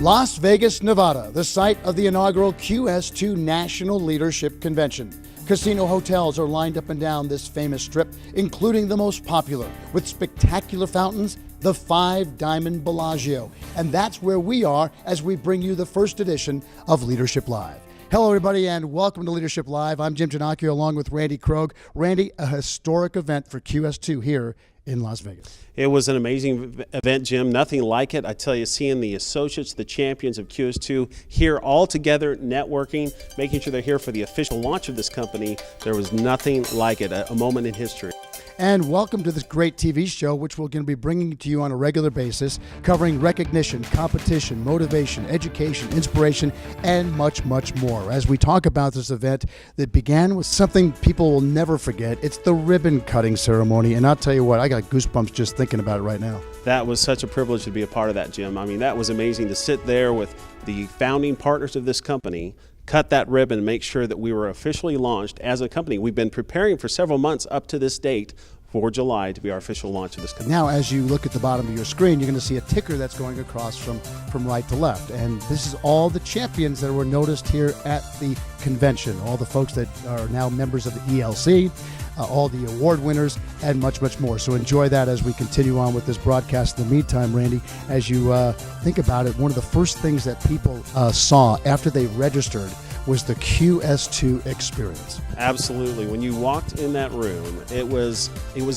Las Vegas, Nevada, the site of the inaugural QS2 National Leadership Convention. Casino hotels are lined up and down this famous strip, including the most popular, with spectacular fountains, the 5 Diamond Bellagio. And that's where we are as we bring you the first edition of Leadership Live. Hello, everybody, and welcome to Leadership Live. I'm Jim Giannacchio, along with Randy Krogh. Randy, a historic event for QS2 here in Las Vegas. It was an amazing event, Jim. Nothing like it. I tell you, seeing the associates, the champions of QS2 here all together, networking, making sure they're here for the official launch of this company, there was nothing like it, a moment in history. And welcome to this great TV show, which we're going to be bringing to you on a regular basis, covering recognition, competition, motivation, education, inspiration, and much, much more. As we talk about this event that began with something people will never forget, it's the ribbon cutting ceremony. And I'll tell you what, I got goosebumps just thinking about it right now. That was such a privilege to be a part of that, Jim. I mean, that was amazing to sit there with the founding partners of this company, cut that ribbon and make sure that we were officially launched as a company. We've been preparing for several months up to this date for July to be our official launch of this company. Now, as you look at the bottom of your screen, you're going to see a ticker that's going across from right to left. And this is all the champions that were noticed here at the convention, all the folks that are now members of the ELC, all the award winners, and much, much more. So enjoy that as we continue on with this broadcast. In the meantime, Randy, as you think about it, one of the first things that people saw after they registered was the QS2 experience. Absolutely. When you walked in that room, it was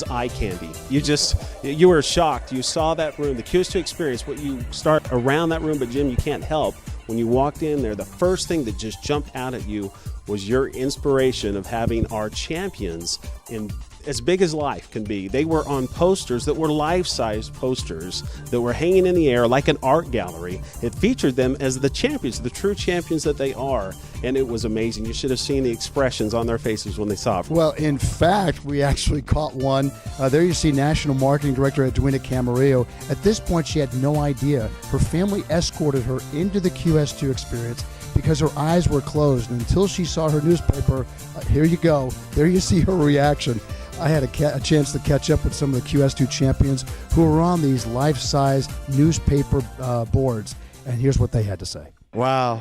eye candy. You were shocked. You saw that room, the QS2 experience, what you start around that room, but Jim, you can't help. When you walked in there, the first thing that just jumped out at you was your inspiration of having our champions in as big as life can be. They were on posters that were life-size posters that were hanging in the air like an art gallery. It featured them as the champions, the true champions that they are, and it was amazing. You should have seen the expressions on their faces when they saw it. Well, in fact, we actually caught one. There you see National Marketing Director Edwina Camarillo. At this point, she had no idea. Her family escorted her into the QS2 experience because her eyes were closed. And until she saw her newspaper, here you go, there you see her reaction. I had a chance to catch up with some of the QS2 champions who were on these life-size newspaper boards, and here's what they had to say. Wow.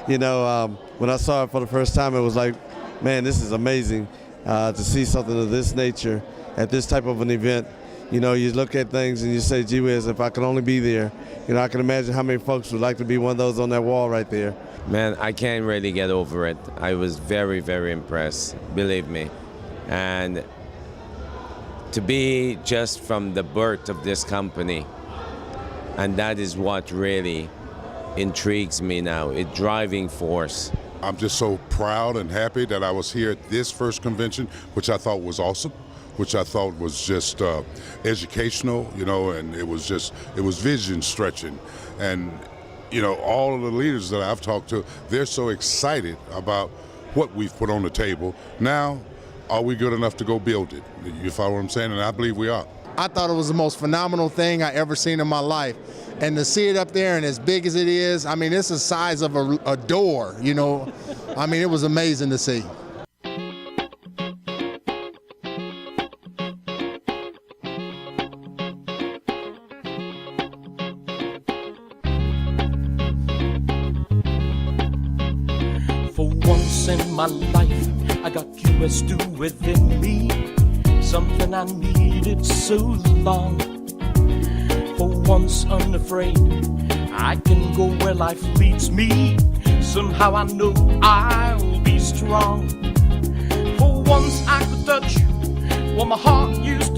When I saw it for the first time, it was like, man, this is amazing to see something of this nature at this type of an event. You know, you look at things and you say, gee whiz, if I could only be there. I can imagine how many folks would like to be one of those on that wall right there. Man, I can't really get over it. I was very, very impressed, believe me. And to be just from the birth of this company, and that is what really intrigues me now, a driving force. I'm just so proud and happy that I was here at this first convention, which I thought was awesome, which I thought was just educational, and it was vision stretching. And, all of the leaders that I've talked to, they're so excited about what we've put on the table. Now, are we good enough to go build it? You follow what I'm saying? And I believe we are. I thought it was the most phenomenal thing I ever seen in my life. And to see it up there and as big as it is, I mean, it's the size of a door, I mean, it was amazing to see. For once in my life, I got QS2 within me, something I needed so long. For once unafraid, I can go where life leads me. Somehow I know I'll be strong. For once I could touch what my heart used